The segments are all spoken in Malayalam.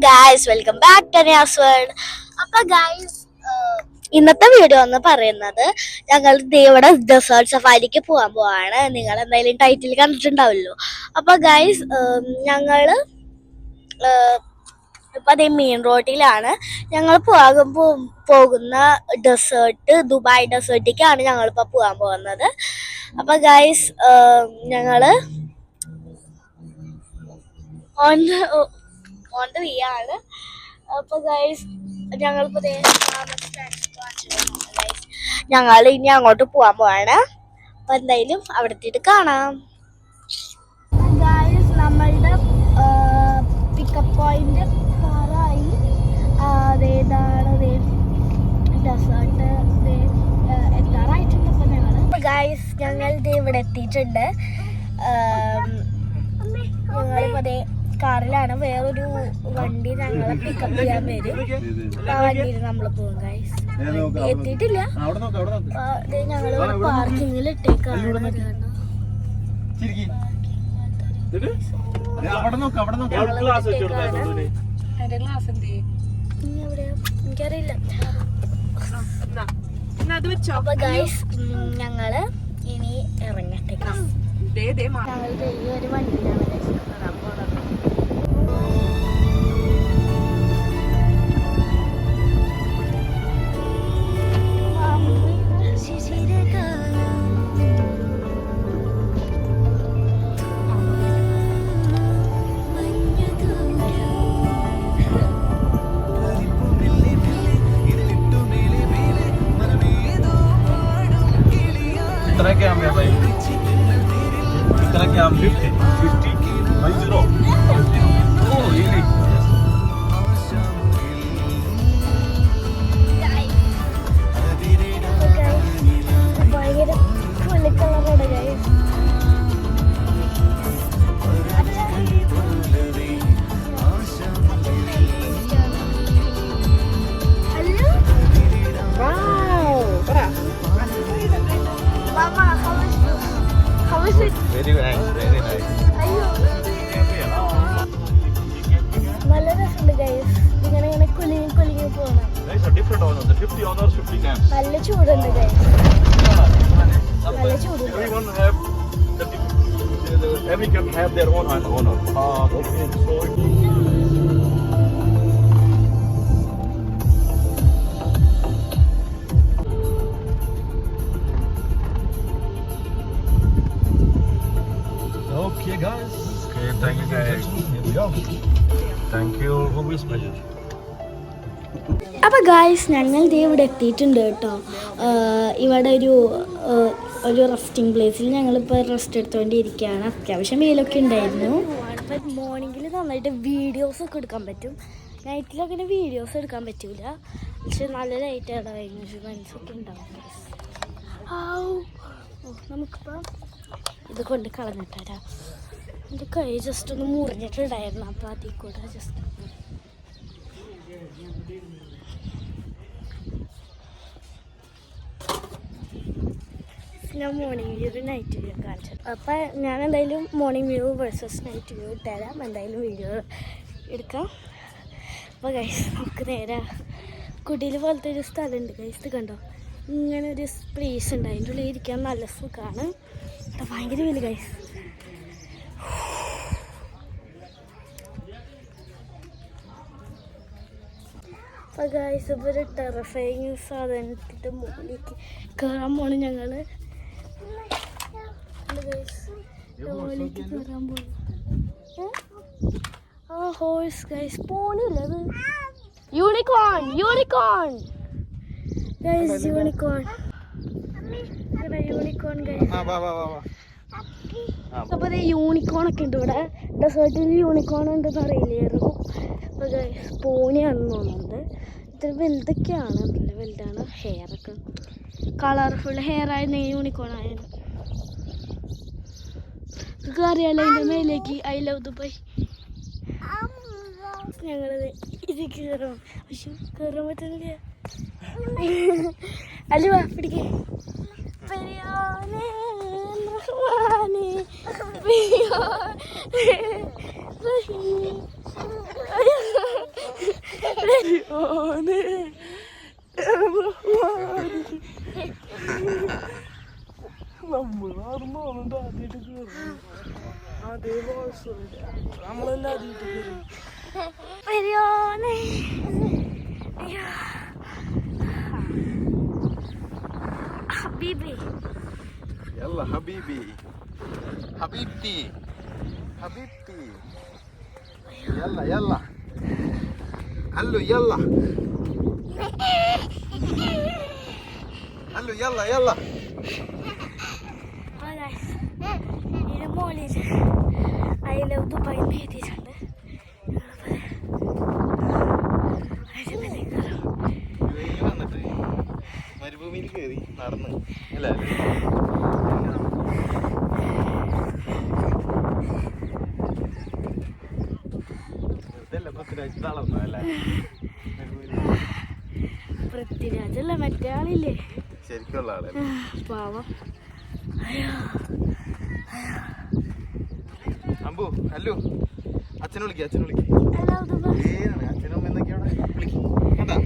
Guys, welcome back to Niyas world. അപ്പൊ ഗൈസ്, ഇന്നത്തെ വീഡിയോ എന്ന് പറയുന്നത് ഞങ്ങൾ ഇവിടെ ഡെസേർട്ട് സഫാരിക്ക് പോകാൻ പോവാണ്. നിങ്ങൾ എന്തായാലും ടൈറ്റിൽ കണ്ടിട്ടുണ്ടാവല്ലോ. അപ്പൊ ഗൈസ്, ഞങ്ങള് ഇപ്പൊ അതേ മെയിൻ റോഡിലാണ്. ഞങ്ങൾ പോകുന്ന ഡെസേർട്ട് ദുബായ് ഡെസേർട്ടിലേക്കാണ് ഞങ്ങളിപ്പോ പോകാൻ പോകുന്നത്. അപ്പൊ ഗൈസ്, ഞങ്ങള് ഓൺ ദ വേ ആണ്. അപ്പൊ ഗൈസ്, ഞങ്ങളിപ്പോ ഞങ്ങൾ ഇനി അങ്ങോട്ട് പോവാൻ പോവാണ്. അപ്പൊ എന്തായാലും അവിടെ എത്തിയിട്ട് കാണാം. ഗൈസ്, നമ്മളുടെ പിക്കപ്പ് പോയിന്റ് കാറായി. അതേതാണ് ഡെസേർട്ട് എത്താറായിട്ടുണ്ട്. അപ്പൊ ഗൈസ്, ഞങ്ങൾ ഇവിടെ എത്തിയിട്ടുണ്ട്. ഞങ്ങളിപ്പോ അതേ കാറിലാണ്. വേറൊരു വണ്ടി ഞങ്ങളെ പിക്കപ്പ് ചെയ്യാൻ വരും. ആ വണ്ടിയിൽ നമ്മൾ പോകും. ഗൈസ്, എത്തിയിട്ടില്ല. ഞങ്ങൾ പാർക്കിങ്ങിൽ ഇട്ടേക്കാണ്. എനിക്കറിയില്ല. അപ്പൊ ഗൈസ്, ഞങ്ങള് ഇനി ഇറങ്ങട്ടേക്കാം. ഞങ്ങൾ വലിയൊരു വണ്ടിയിലാണ് വരാൻ പോണത്. Very nice, very nice. നല്ല രസമുണ്ട് ഗൈസ്. ഇങ്ങനെ ഇങ്ങനെ കുലുങ്ങി പോകണം. Different owners, 50 owners, 50 camps. നല്ല ചൂടുണ്ട് ഗൈസ്. നല്ല ചൂടുണ്ട്. Every camp have their own owner. Okay. So okay guys. Okay, thank you guys. Here we go. Thank you. Always pleasure. അപ്പോൾ ഗായ്സ്, ഞങ്ങൾ ഇവിടെ എത്തിയിട്ടുണ്ട് കേട്ടോ. ഇവിടെ ഒരു റെസ്റ്റിംഗ് പ്ലേസിൽ ഞങ്ങളിപ്പോൾ റെസ്റ്റ് എടുത്തുകൊണ്ടിരിക്കുകയാണ്. അത്യാവശ്യം വെയിലൊക്കെ ഉണ്ടായിരുന്നു. അപ്പം മോർണിംഗിൽ നന്നായിട്ട് വീഡിയോസൊക്കെ എടുക്കാൻ പറ്റും. നൈറ്റിലൊക്കെ വീഡിയോസ് എടുക്കാൻ പറ്റില്ല. പക്ഷെ നല്ല ലൈറ്റാണ്. മെഷർമെൻറ്റ്സൊക്കെ ഉണ്ടാവും. നമുക്കിപ്പോൾ ഇത് കൊണ്ട് കളഞ്ഞിട്ടാ. എൻ്റെ കൈ ജസ്റ്റ് ഒന്ന് മുറിഞ്ഞിട്ടുണ്ടായിരുന്നു. അപ്പോൾ അതിൽ കൂടെ ജസ്റ്റ് ഞാൻ മോർണിംഗ് വ്യൂ നൈറ്റ് വ്യൂ കാണിച്ചത്. അപ്പം ഞാൻ എന്തായാലും morning view versus night view ഇട്ടുതരാം. എന്തായാലും വീഡിയോ എടുക്കാം. അപ്പോൾ ഗൈസ്, നമുക്ക് നേരെ കുടിയിൽ പോലത്തെ ഒരു സ്ഥലമുണ്ട് ഗൈസ്. ഇത് കണ്ടോ, ഇങ്ങനെ ഒരു പ്ലേസ് ഉണ്ട്. അതിൻ്റെ ഉള്ളിൽ ഇരിക്കാൻ നല്ല സുഖമാണ്. ഭയങ്കര വലിയ ഗൈസ്. അപ്പോൾ ഗൈസ്, ഇപ്പോൾ ഒരു ടെറഫൈങ് സാധനത്തിൻ്റെ മുകളിലേക്ക് കയറാൻ പോണ്. ഞങ്ങൾ മുകളിലേക്ക് കയറാൻ പോകും. ഹോഴ്സ് ഗൈസ്, പോണില്ല. അത് യൂണിക്കോൺ ഗൈസ്, യൂണിക്കോൺ ഗൈസ്. അപ്പോൾ അത് യൂണിക്കോണൊക്കെ ഉണ്ട് ഇവിടെ. ഡെസേർട്ടിൽ യൂണിക്കോൺ ഉണ്ടെന്ന് അറിയില്ലായിരുന്നു. അപ്പോൾ ഗൈസ്, പോണിയാണെന്ന് തോന്നുന്നത്. ഇത്ര വലുതൊക്കെയാണ്. നല്ല വലുതാണ്. ഹെയറൊക്കെ കളർഫുൾ ഹെയർ ആയിരുന്നു യൂണിക്കോൺ ആയിരുന്നു. നിങ്ങൾക്ക് അറിയാലോ അതിൻ്റെ മേലേക്ക് ഐ ലവ് ദുബായ്. ഞങ്ങളത് ഇത് കയറും. പക്ഷെ കയറാൻ പറ്റുന്നില്ല. അല്ല, പിടിക്കേ. ഹബീബി يلا حبيبي حبيبتي حبيبتي يلا يلا قال له يلا قال له يلا يلا ഇതിന് മോളിൽ ഐ ലവ് ദുബായ് എഴുതിയിട്ടുണ്ട്. വന്നിട്ട് മരുഭൂമിയിൽ കയറി നടന്ന് അല്ലേ പൃഥ്വിരാജല്ല മറ്റേ ആളില്ലേ ശരിക്കുള്ള ആളെ പാവം. അമ്പു അല്ലു അച്ഛനെ വിളിക്ക അച്ഛനെ വിളിക്ക അച്ഛനും അമ്മ എന്തൊക്കെയാണ് വിളിക്കും കേട്ടാ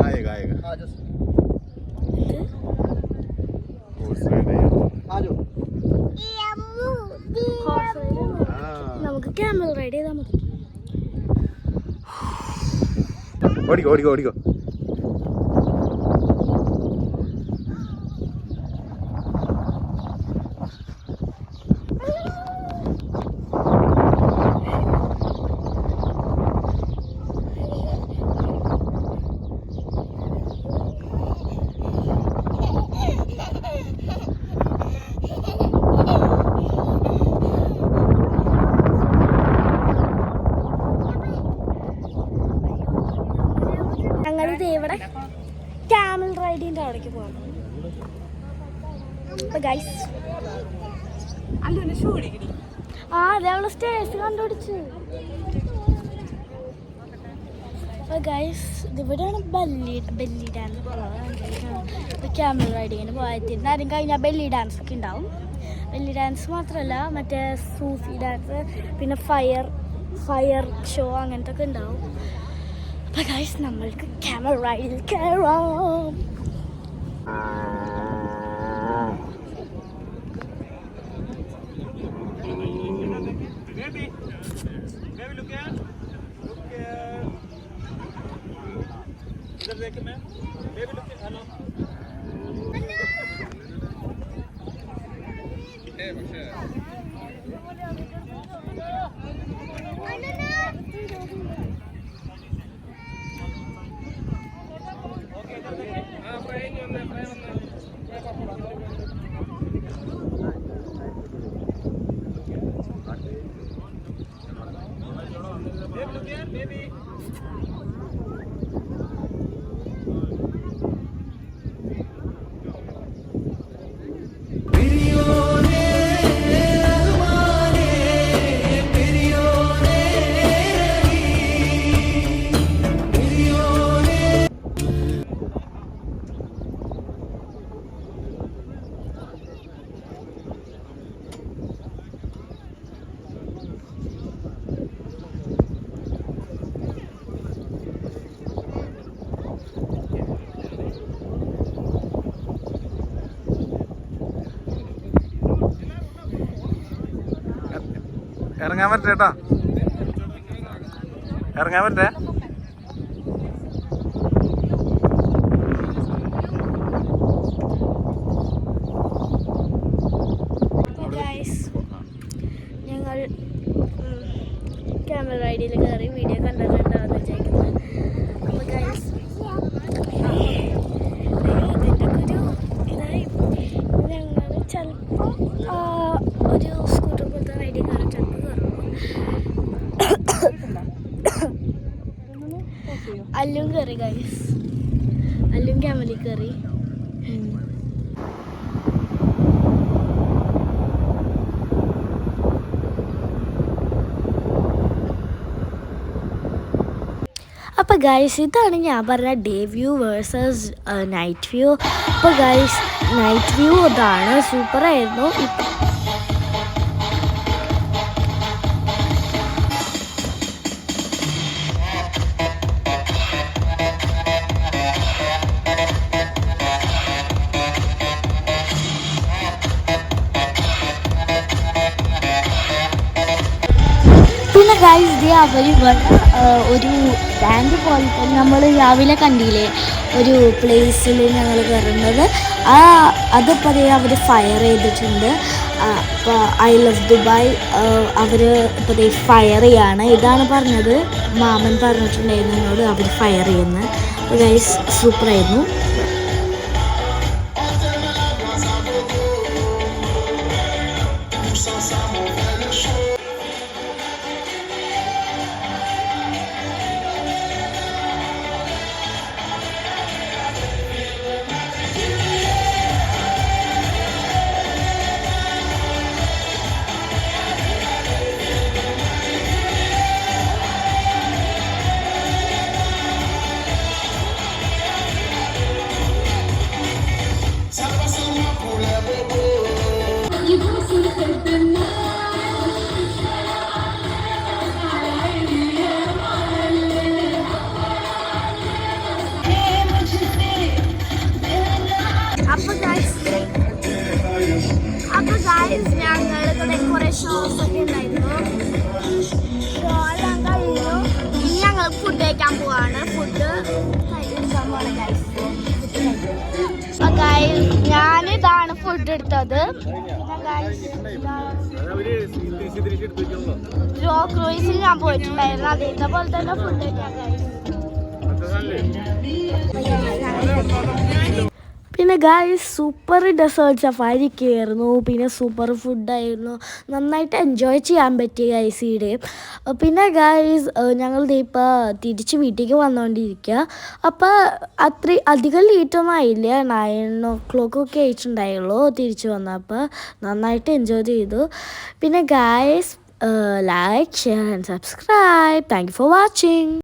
आएगा आएगा നമുക്ക് ക്യാമറ റൈഡ് ചെയ്താൽ മതി. ഓടിക്കോ ഓടിക്കോ ഓടിക്കോ ഞങ്ങളിത് ഇവിടെ ക്യാമൽ റൈഡിൻ്റെ അവിടേക്ക് പോകണം. ഗൈസ് ആ അതെ അവള് സ്റ്റേഴ്സ് കണ്ടുപിടിച്ച്. ഗൈസ് ഇതിവിടെയാണ് ബെല്ലി ഡാൻസ് ഇപ്പോൾ ക്യാമൽ റൈഡിങ്ങിന് പോയത്തിരുന്ന് ആദ്യം കഴിഞ്ഞാൽ ബെല്ലി ഡാൻസ് ഒക്കെ ഉണ്ടാവും. ബെല്ലി ഡാൻസ് മാത്രമല്ല മറ്റേ സൂഫി ഡാൻസ് പിന്നെ ഫയർ ഷോ അങ്ങനത്തെ ഒക്കെ ഉണ്ടാവും. അപ്പോൾ ഗൈസ് നമ്മൾക്ക് ക്യാമൽ റൈഡിൽ കയറാം. ഇറങ്ങാൻ പറ്റേ കേട്ടാ ഇറങ്ങാൻ പറ്റേ ഞങ്ങൾ ക്യാമറ ഐഡിയിൽ കയറി വീഡിയോ കണ്ടിട്ടുണ്ടാവുന്ന വിചാരിക്കുന്നത്. അപ്പോൾ ഗൈസ് ഇതിൻ്റെ ഒരു ഇതായി ഞങ്ങൾ ചിലപ്പോൾ ഒരു സ്കൂട്ടർ പോലത്തെ റൈഡിൽ കയറും, ചിലപ്പോൾ കയറും. അല്ലും കയറി ഗൈസ്, അല്ലും ക്യാമറയിൽ കയറി. അപ്പോൾ ഗൈസ് ഇതാണ് ഞാൻ പറഞ്ഞ day view versus night view. അപ്പോൾ ഗൈസ് നൈറ്റ് വ്യൂ ഇതാണ്, സൂപ്പറായിരുന്നു. പിന്നെ ഗൈസ് ദേ അവരിവിടെ ഒരു ടാങ്ക് പോലത്തെ നമ്മൾ രാവിലെ കണ്ടില്ലേ ഒരു പ്ലേസിൽ ഞങ്ങൾ കയറുന്നത്, അതിപ്പോൾ അവർ ഫയർ ചെയ്തിട്ടുണ്ട്. അപ്പോൾ ഐ ലവ് ദുബായ് അവർ ഇപ്പോൾ ഫയർ ചെയ്യാണ്. ഇതാണ് പറഞ്ഞത്, മാമൻ പറഞ്ഞിട്ടുണ്ടായിരുന്നു എന്നോട് അവർ ഫയർ ചെയ്യുന്നത്. അപ്പോൾ ഗൈസ് സൂപ്പറായിരുന്നു. അപ്പോൾ ഗൈസ് ഞങ്ങൾ കുറേ ഷോസ് ഒക്കെ ഉണ്ടായിരുന്നു. ഷോ എല്ലാം കഴിഞ്ഞു. ഇനി ഞങ്ങൾ ഫുഡ് കഴിക്കാൻ പോവാണ്. ഫുഡ് കഴിക്കാൻ പോവാണ് ഗൈസ്. അപ്പോൾ ഗൈസ് ഞാനിതാണ് ഫുഡ് എടുത്തത്. റോ ക്രൂയിസിൽ ഞാൻ പോയിട്ടുണ്ടായിരുന്നു, അതേപോലെ തന്നെ ഫുഡ് കഴിക്കാൻ ഗൈസ്. പിന്നെ ഗൈസ് സൂപ്പർ ഡെസേർട്ട് സഫാരിയൊക്കെ ആയിരുന്നു. പിന്നെ സൂപ്പർ ഫുഡായിരുന്നു, നന്നായിട്ട് എൻജോയ് ചെയ്യാൻ പറ്റി ഗൈസ് ഈ ഡേ. പിന്നെ ഗൈസ് ഞങ്ങൾ ഇപ്പോൾ തിരിച്ച് വീട്ടിലേക്ക് വന്നുകൊണ്ടിരിക്കുക. അപ്പോൾ അധികം ലേറ്റൊന്നും ആയില്ല, 9 o'clock ഒക്കെ ആയിട്ടുണ്ടായുള്ളൂ തിരിച്ച് വന്നപ്പോൾ. നന്നായിട്ട് എൻജോയ് ചെയ്തു. പിന്നെ guys like, share and subscribe. Thank you for watching.